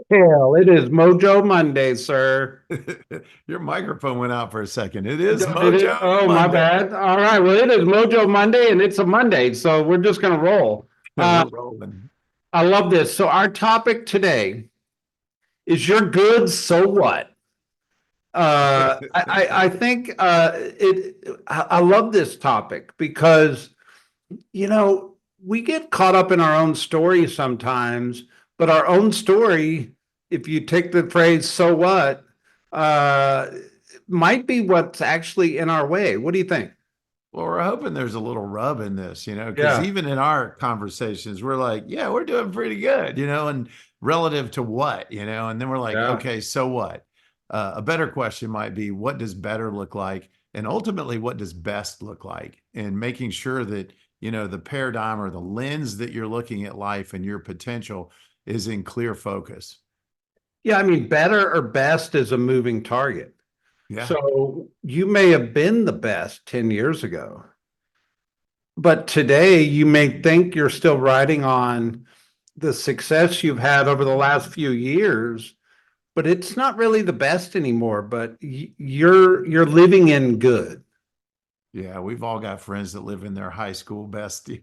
Hale, it is Mojo Monday, sir. Your microphone went out for a second. It is Did it? Mojo Oh, my Monday. bad. All right. Well, it is Mojo Monday and it's a Monday, so we're just going to roll. We're rolling. I love this. So, our topic today is your good, so what? I think I love this topic because, you know, we get caught up in our own story sometimes, but our own story, if you take the phrase, so what, uh, might be what's actually in our way. What do you think? Well, we're hoping there's a little rub in this, because Yeah. even in our conversations, we're like, yeah, we're doing pretty good, and relative to what, and then we're like, Yeah. okay, so what? A better question might be, what does better look like? And ultimately, what does best look like? And making sure that, the paradigm or the lens that you're looking at life and your potential is in clear focus. Yeah. I mean, better or best is a moving target. Yeah. So you may have been the best 10 years ago, but today you may think you're still riding on the success you've had over the last few years, but it's not really the best anymore. But you're living in good. Yeah, we've all got friends that live in their high school best, Hey,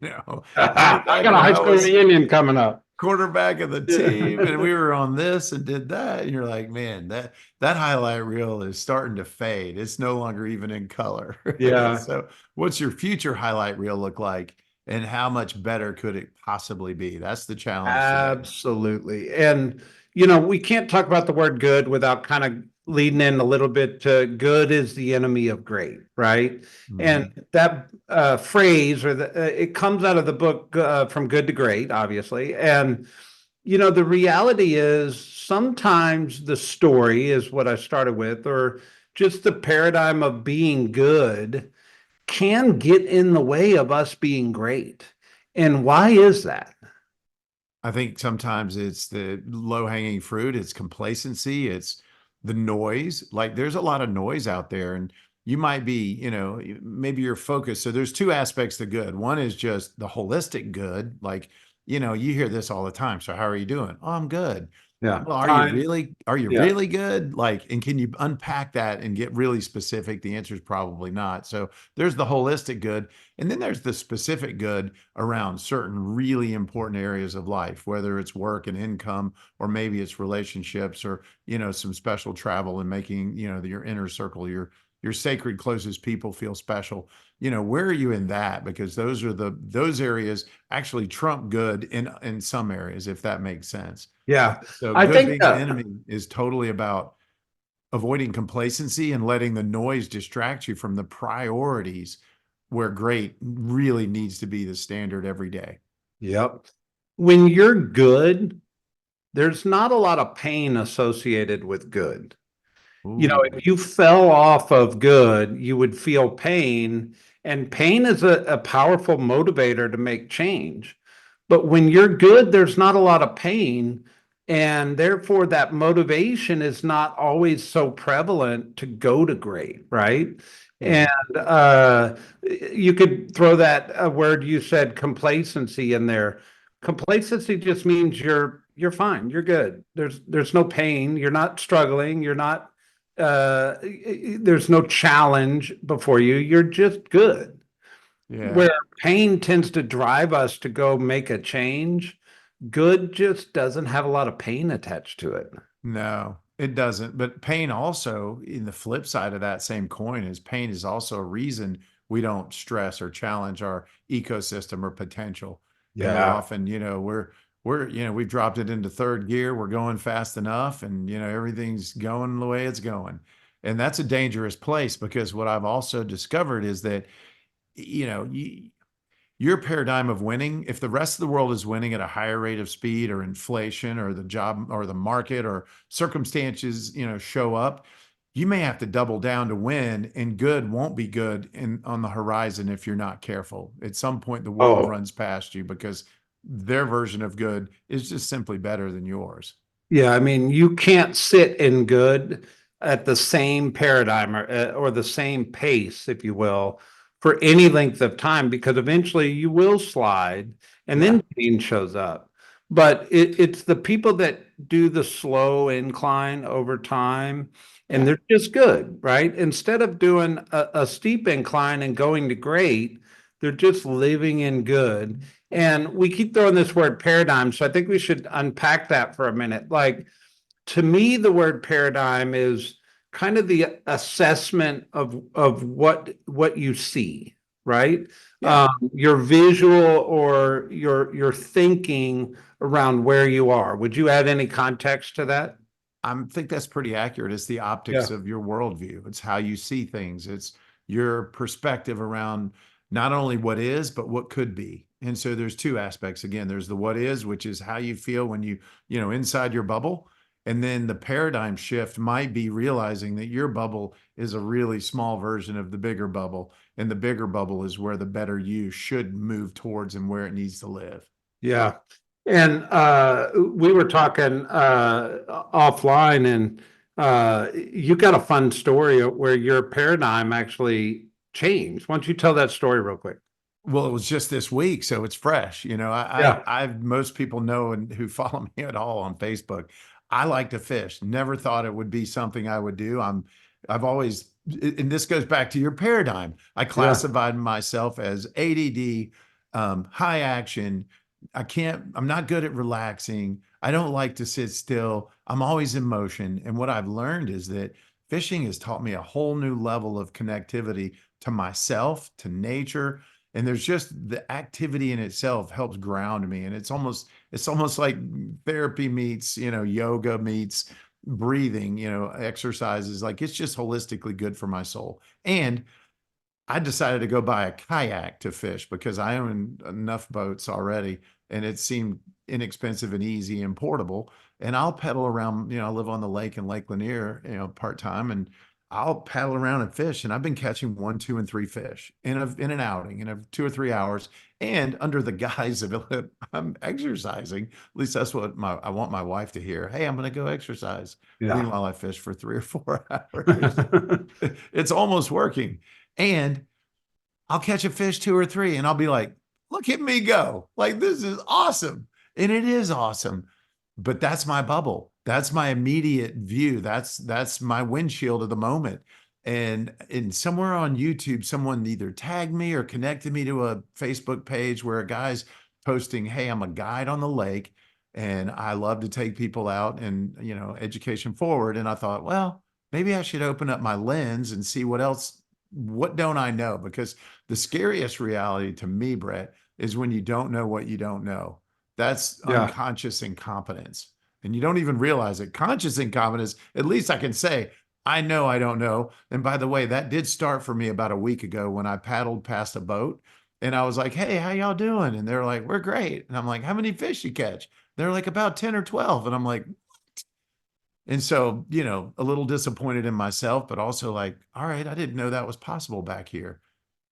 I back got a when high I school was reunion coming up. quarterback of the team and we were on this and did that. And you're like, man, that highlight reel is starting to fade. It's no longer even in color. Yeah, So what's your future highlight reel look like? And how much better could it possibly be? That's the challenge today. absolutely. And, we can't talk about the word good without kind of leading in a little bit to good is the enemy of great, right? And Mhm. that phrase it comes out of the book From Good to Great, obviously. And, the reality is sometimes the story is what I started with, or just the paradigm of being good can get in the way of us being great. And why is that? I think sometimes it's the low hanging fruit, it's complacency, it's the noise. Like there's a lot of noise out there, and you might be, maybe you're focused. So there's two aspects to good. One is just the holistic good. Like, you hear this all the time. So how are you doing? Oh, I'm good. Yeah. Well, Fine. are you Yeah. really good? Like, and can you unpack that and get really specific? The answer is probably not. So there's the holistic good. And then there's the specific good around certain really important areas of life, whether it's work and income, or maybe it's relationships or, some special travel and making, your inner circle, your sacred closest people feel special. Where are you in that? Because those areas actually trump good in some areas, if that makes sense. Yeah. So I good think being the enemy is totally about avoiding complacency and letting the noise distract you from the priorities where great really needs to be the standard every day. yep. When you're good, there's not a lot of pain associated with good. Ooh, If you fell off of good, you would feel pain, and pain is a powerful motivator to make change. But when you're good, there's not a lot of pain, and therefore that motivation is not always so prevalent to go to great, right? And yeah. you could throw that word you said, complacency, in there. Complacency just means you're fine, you're good. There's no pain, you're not struggling, you're not there's no challenge before you. You're just good. Yeah. Where pain tends to drive us to go make a change, good just doesn't have a lot of pain attached to it. No, it doesn't. But pain also, in the flip side of that same coin, is pain is also a reason we don't stress or challenge our ecosystem or potential. Yeah. Often, we've dropped it into third gear. We're going fast enough, and everything's going the way it's going. And that's a dangerous place because what I've also discovered is that, you know, you, your paradigm of winning, if the rest of the world is winning at a higher rate of speed or inflation or the job or the market or circumstances, show up, you may have to double down to win, and good won't be good on the horizon if you're not careful. At some point, the world Oh, runs past you because their version of good is just simply better than yours. yeah. I mean, you can't sit in good at the same paradigm or the same pace, if you will, for any length of time because eventually you will slide and Yeah. then pain shows up. but it's the people that do the slow incline over time, and Yeah. they're just good, right? Instead of doing a steep incline and going to great, they're just living in good. And we keep throwing this word paradigm, so I think we should unpack that for a minute. Like, to me, the word paradigm is kind of the assessment of what you see, right? Yeah. Your visual or your thinking around where you are. Would you add any context to that? I think that's pretty accurate. It's the optics Yeah. of your worldview. It's how you see things. It's your perspective around not only what is, but what could be. And so there's two aspects. Again, there's the what is, which is how you feel when inside your bubble. And then the paradigm shift might be realizing that your bubble is a really small version of the bigger bubble. And the bigger bubble is where the better you should move towards and where it needs to live. Yeah. And we were talking offline, and you got a fun story where your paradigm actually changed. Why don't you tell that story real quick? Well, it was just this week, so it's fresh. Yeah. I've most people know and who follow me at all on Facebook. I like to fish. Never thought it would be something I would do. I've always, and this goes back to your paradigm. I Yeah. classified myself as ADD, high action. I'm not good at relaxing. I don't like to sit still. I'm always in motion. And what I've learned is that fishing has taught me a whole new level of connectivity to myself, to nature, and there's just the activity in itself helps ground me, and it's almost like therapy meets yoga meets breathing, exercises. Like, it's just holistically good for my soul. And I decided to go buy a kayak to fish because I own enough boats already, and it seemed inexpensive and easy and portable. And I'll pedal around. I live on the lake in Lake Lanier, part time, and I'll paddle around and fish. And I've been catching one, two, and three fish in an outing in 2 or 3 hours, and under the guise of it, I'm exercising. At least that's what I want my wife to hear. Hey, I'm going to go exercise. Yeah. Meanwhile, I fish for 3 or 4 hours. It's almost working. And I'll catch a fish, two or three, and I'll be like, look at me go. Like, this is awesome. And it is awesome. But that's my bubble. That's my immediate view. That's my windshield of the moment. And somewhere on YouTube, someone either tagged me or connected me to a Facebook page where a guy's posting, hey, I'm a guide on the lake and I love to take people out and, education forward. And I thought, well, maybe I should open up my lens and see what don't I know? Because the scariest reality to me, Brett, is when you don't know what you don't know. That's Yeah. unconscious incompetence. And you don't even realize it. Conscious incompetence, at least I can say, I know I don't know. And by the way, that did start for me about a week ago when I paddled past a boat and I was like, hey, how y'all doing? And they're like, we're great. And I'm like, how many fish you catch? They're like, about 10 or 12. And I'm like, and so, a little disappointed in myself, but also like, all right, I didn't know that was possible back here.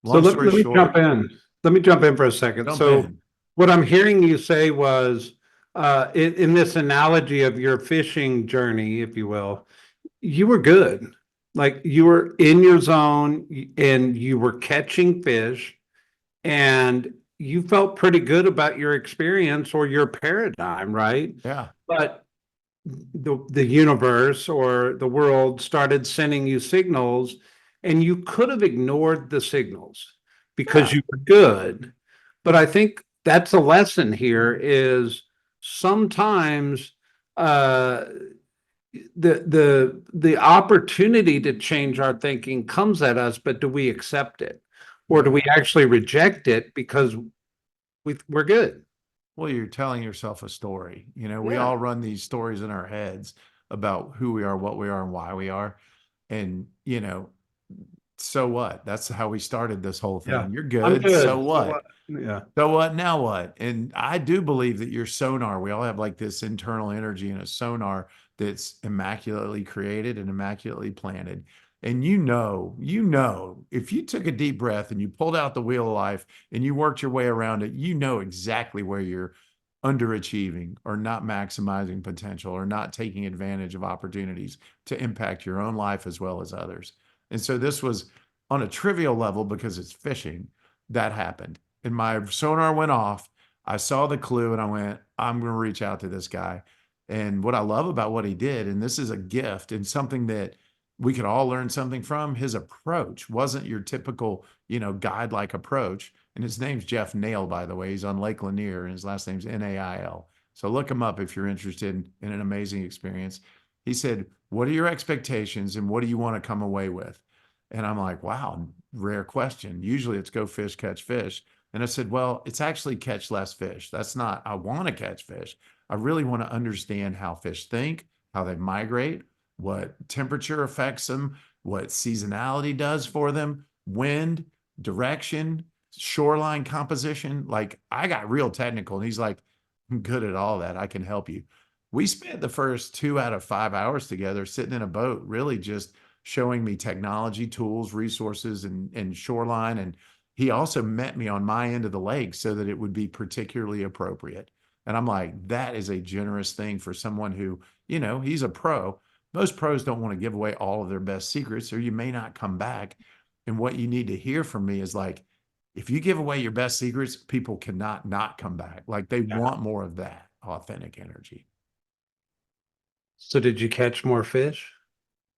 So Long story let me jump short, in. Let me jump in for a second. jump So in. what I'm hearing you say was, in this analogy of your fishing journey, if you will, you were good. Like, you were in your zone and you were catching fish, and you felt pretty good about your experience or your paradigm, right? Yeah. But the universe or the world started sending you signals, and you could have ignored the signals because Yeah. you were good. But I think that's a lesson here is sometimes uh the opportunity to change our thinking comes at us, but do we accept it, or do we Yeah. actually reject it because we're good? Well, you're telling yourself a story. We Yeah. all run these stories in our heads about who we are, what we are, and why we are. And, so what? That's how we started this whole Yeah. thing. You're I'm good. So good. So what? what? Yeah. So what? Now what? And I do believe that your sonar, we all have like this internal energy and a sonar that's immaculately created and immaculately planted. And if you took a deep breath and you pulled out the wheel of life and you worked your way around it, you know exactly where you're underachieving or not maximizing potential or not taking advantage of opportunities to impact your own life as well as others. And so this was on a trivial level because it's fishing that happened and my sonar went off. I saw the clue and I went, I'm going to reach out to this guy. And what I love about what he did, and this is a gift and something that we could all learn something from, his approach wasn't your typical, guide like approach. And his name's Jeff Nail, by the way. He's on Lake Lanier and his last name's Nail. So look him up if you're interested in an amazing experience. He said, what are your expectations and what do you want to come away with? And I'm like, wow, rare question. Usually it's go fish, catch fish. And I said, well, it's actually catch less fish. That's not, I want to catch fish. I really want to understand how fish think, how they migrate, what temperature affects them, what seasonality does for them, wind, direction, shoreline composition. Like I got real technical and he's like, I'm good at all that. I can help you. We spent the first 2 out of 5 hours together sitting in a boat, really just showing me technology, tools, resources, and shoreline. And he also met me on my end of the lake so that it would be particularly appropriate. And I'm like, that is a generous thing for someone who, he's a pro. Most pros don't want to give away all of their best secrets, or you may not come back. And what you need to hear from me is like, if you give away your best secrets, people cannot not come back. Like they want more of that authentic energy. So did you catch more fish?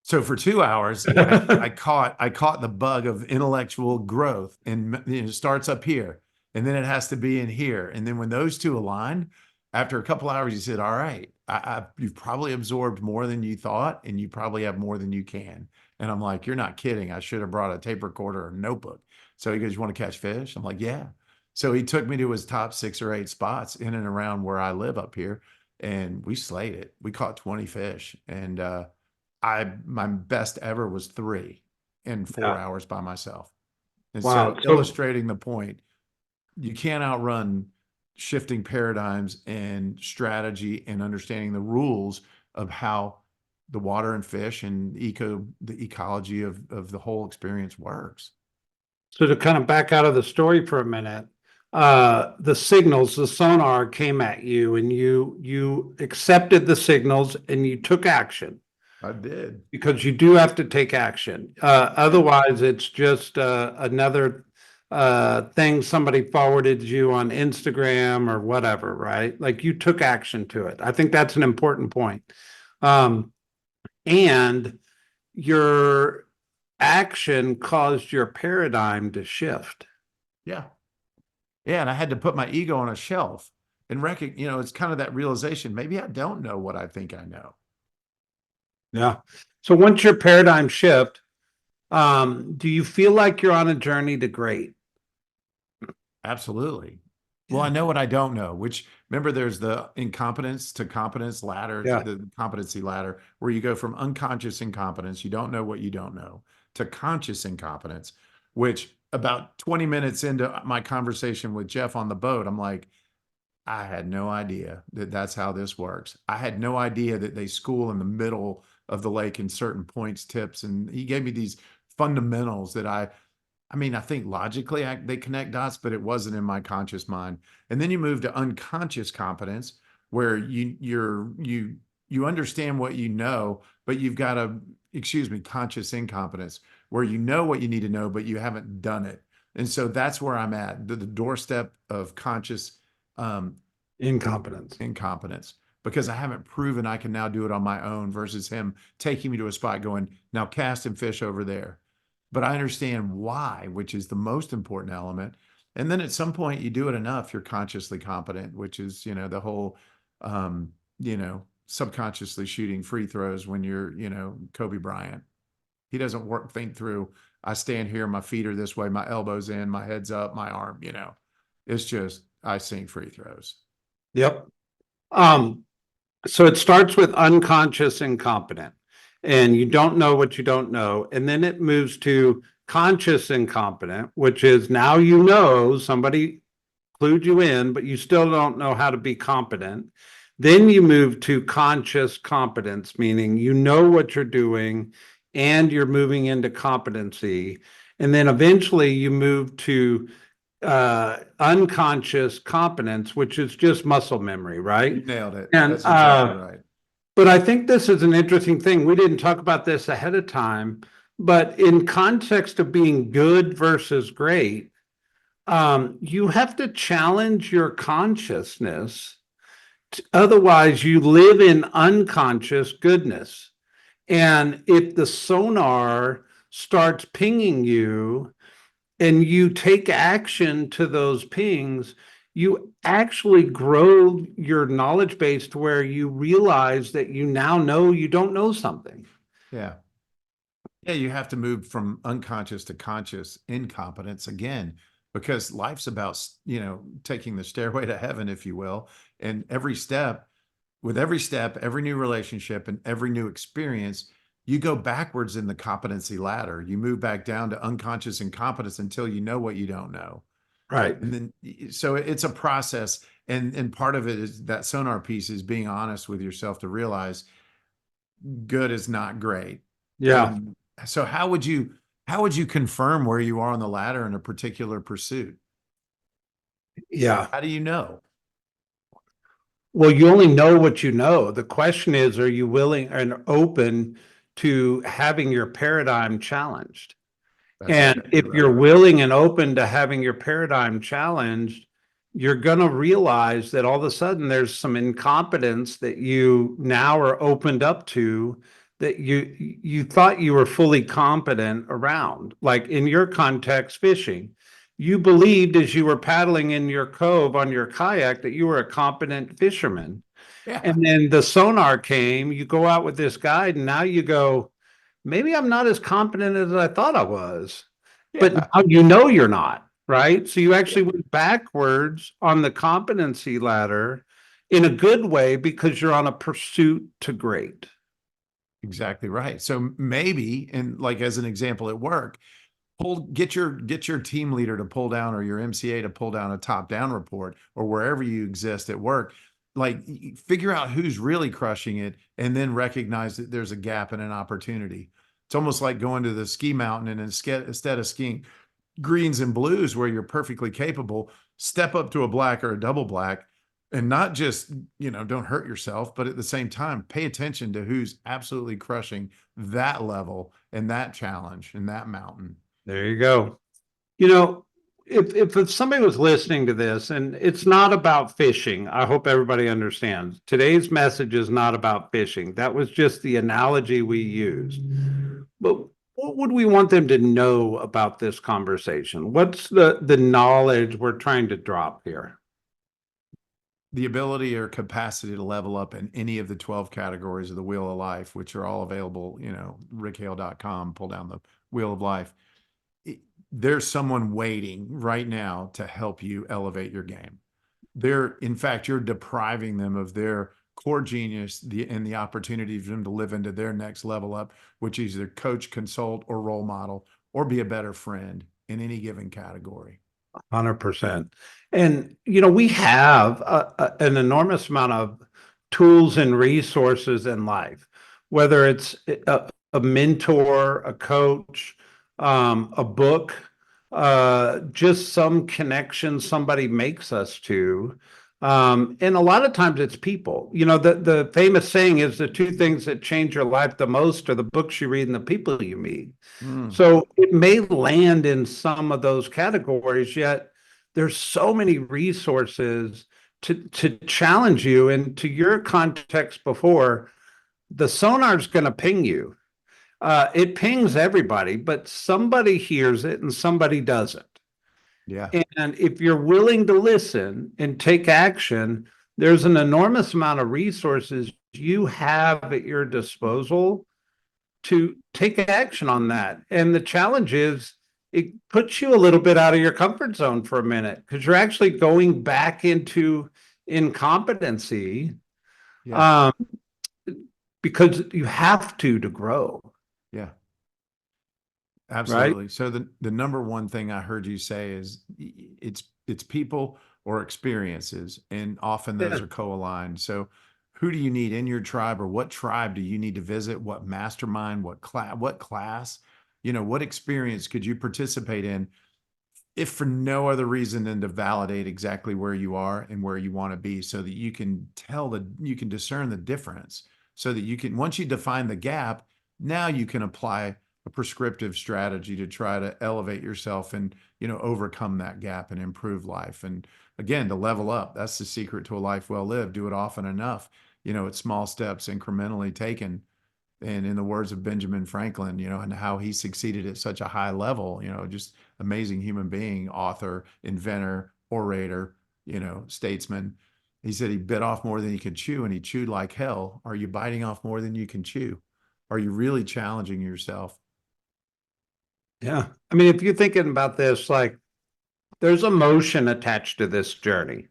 So for 2 hours, I caught the bug of intellectual growth, and it starts up here, and then it has to be in here, and then when those two align, after a couple hours, you said, "All right, you've probably absorbed more than you thought, and you probably have more than you can." And I'm like, "You're not kidding. I should have brought a tape recorder or a notebook." So he goes, "You want to catch fish?" I'm like, "Yeah." So he took me to his top 6 or 8 spots in and around where I live up here, and we slayed it. We caught 20 fish, and my best ever was 3 in 4 hours by myself. And Wow. so illustrating the point, you can't outrun shifting paradigms and strategy and understanding the rules of how the water and fish and the ecology of the whole experience works. So to kind of back out of the story for a minute, the signals, the sonar came at you and you accepted the signals and you took action. I did. Because you do have to take action. Otherwise, it's just another thing somebody forwarded you on Instagram or whatever, right? Like you took action to it. I think that's an important point. And your action caused your paradigm to shift. Yeah. Yeah. And I had to put my ego on a shelf and it's kind of that realization. Maybe I don't know what I think I know. Yeah. So once your paradigm shift, do you feel like you're on a journey to great? Absolutely. Well, I know what I don't know, which remember there's the incompetence to competence ladder, the competency ladder, where you go from unconscious incompetence, you don't know what you don't know, to conscious incompetence, which about 20 minutes into my conversation with Jeff on the boat, I'm like, I had no idea that that's how this works. I had no idea that they school in the middle of the lake in certain points, tips. And he gave me these fundamentals that I think logically they connect dots, but it wasn't in my conscious mind. And then you move to unconscious competence, where you understand what you know, but you've got conscious incompetence, where you know what you need to know, but you haven't done it. And so that's where I'm at, the doorstep of conscious incompetence, because I haven't proven I can now do it on my own versus him taking me to a spot going, now cast and fish over there. But I understand why, which is the most important element. And then at some point you do it enough, you're consciously competent, which is, the whole, subconsciously shooting free throws when you're, Kobe Bryant. He doesn't think through, I stand here, my feet are this way, my elbows in, my head's up, my arm, it's just, I sink free throws. Yep. So it starts with unconscious incompetent, and you don't know what you don't know. And then it moves to conscious incompetent, which is now somebody clued you in, but you still don't know how to be competent. Then you move to conscious competence, meaning you know what you're doing and you're moving into competency. And then eventually you move to unconscious competence, which is just muscle memory, right? You nailed it. And that's exactly right. But I think this is an interesting thing. We didn't talk about this ahead of time, but in context of being good versus great, You have to challenge your consciousness. Otherwise, you live in unconscious goodness. And if the sonar starts pinging you and you take action to those pings, you actually grow your knowledge base to where you realize that you now know you don't know something. Yeah. Yeah, you have to move from unconscious to conscious incompetence again, because life's about, taking the stairway to heaven, if you will. And every step, every new relationship, and every new experience, you go backwards in the competency ladder. You move back down to unconscious incompetence until you know what you don't know. Right. And then, so it's a process. And part of it is that sonar piece is being honest with yourself to realize good is not great. Yeah. And so how would you confirm where you are on the ladder in a particular pursuit? Yeah. How do you know? Well, you only know what you know. The question is, are you willing and open to having your paradigm challenged? That's And exactly if right. you're willing and open to having your paradigm challenged, you're going to realize that all of a sudden there's some incompetence that you now are opened up to that you thought you were fully competent around. Like in your context, fishing. You believed as you were paddling in your cove on your kayak that you were a competent fisherman. Yeah. And then the sonar came, you go out with this guide, and now you go, maybe I'm not as competent as I thought I was. But Yeah. now you know you're not, right? So you Yeah. actually went backwards on the competency ladder in a good way because you're on a pursuit to great. Exactly right. So maybe, and like as an example at work, get your team leader to pull down, or your MCA to pull down a top down report, or wherever you exist at work. Like, figure out who's really crushing it, and then recognize that there's a gap and an opportunity. It's almost like going to the ski mountain, and instead of skiing greens and blues where you're perfectly capable, step up to a black or a double black, and not just, don't hurt yourself, but at the same time, pay attention to who's absolutely crushing that level and that challenge and that mountain. There you go. You know, if somebody was listening to this, and it's not about fishing, I hope everybody understands. Today's message is not about fishing. That was just the analogy we used. But what would we want them to know about this conversation? What's the knowledge we're trying to drop here? The ability or capacity to level up in any of the 12 categories of the Wheel of Life, which are all available, rickhale.com, pull down the Wheel of Life. There's someone waiting right now to help you elevate your game. In fact, you're depriving them of their core genius, and the opportunity for them to live into their next level up, which is either coach, consult, or role model, or be a better friend in any given category. 100%. And, we have an enormous amount of tools and resources in life, whether it's a mentor, a coach, a book, just some connection somebody makes us to. And a lot of times it's people. The famous saying is the two things that change your life the most are the books you read and the people you meet. Mm, So it may land in some of those categories, yet there's so many resources to challenge you. And to your context before, the sonar's going to ping you. It pings everybody, but somebody hears it and somebody doesn't. yeah. And if you're willing to listen and take action, there's an enormous amount of resources you have at your disposal to take action on that. And the challenge is it puts you a little bit out of your comfort zone for a minute because you're actually going back into incompetency, Yeah. um, because you have to grow, Yeah. right? Absolutely. So the number one thing I heard you say is it's people or experiences, and often those Yeah. are co-aligned. So who do you need in your tribe, or what tribe do you need to visit? What mastermind, what class, what experience could you participate in, if for no other reason than to validate exactly where you are and where you want to be, so that you can discern the difference, so that you can, once you define the gap, now you can apply a prescriptive strategy to try to elevate yourself and, overcome that gap and improve life. And again, to level up, that's the secret to a life well lived. Do it often enough, it's small steps incrementally taken. And in the words of Benjamin Franklin, and how he succeeded at such a high level, just amazing human being, author, inventor, orator, statesman. He said he bit off more than he could chew, and he chewed like hell. Are you biting off more than you can chew? Are you really challenging yourself? Yeah. I mean, if you're thinking about this, like there's emotion attached to this journey,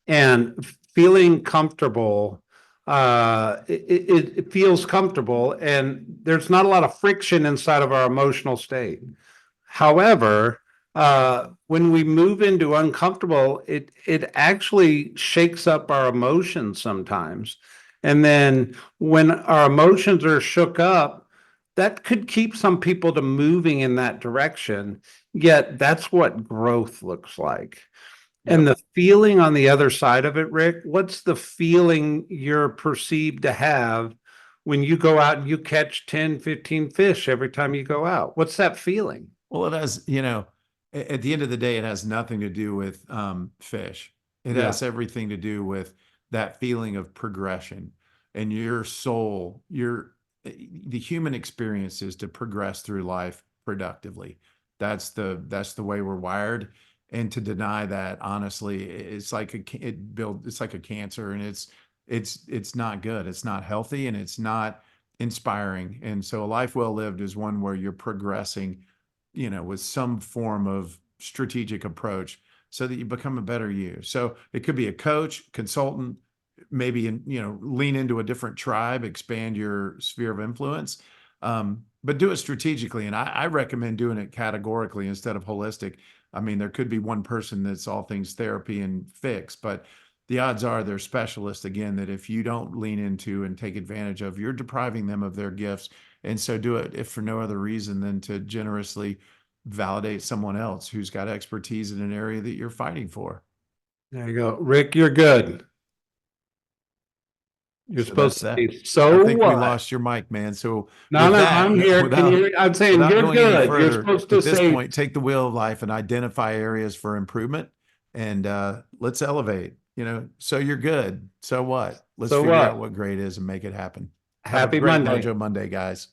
and feeling comfortable, it feels comfortable, and there's not a lot of friction inside of our emotional state. However, when we move into uncomfortable, it actually shakes up our emotions sometimes. And then when our emotions are shook up, that could keep some people to moving in that direction. Yet that's what growth looks like. And Yep. the feeling on the other side of it, Rick, what's the feeling you're perceived to have when you go out and you catch 10, 15 fish every time you go out? What's that feeling? Well, it has, at the end of the day, it has nothing to do with fish. It Yeah. has everything to do with that feeling of progression and your soul, the human experience is to progress through life productively. That's the way we're wired. And to deny that, honestly, it's like it's like a cancer, and it's not good. It's not healthy, and it's not inspiring. And so a life well lived is one where you're progressing, with some form of strategic approach so that you become a better you. So it could be a coach, consultant, maybe, lean into a different tribe, expand your sphere of influence. But do it strategically. And I recommend doing it categorically instead of holistic. I mean, there could be one person that's all things therapy and fix, but the odds are they're specialists, again, that if you don't lean into and take advantage of, you're depriving them of their gifts. And so do it if for no other reason than to generously validate someone else who's got expertise in an area that you're fighting for. There you go. Rick, you're good. You're So that's supposed to that. be, I so think we what? lost your mic, man. So No, with no, that, I'm here. Can without you, I'm saying without you're going any good. You're further, supposed to at this say, point, take the wheel of life and identify areas for improvement, and let's elevate. So you're good. So what? Let's so figure out what? what great is and make it happen. Have a Happy great Monday. Mojo Monday, guys.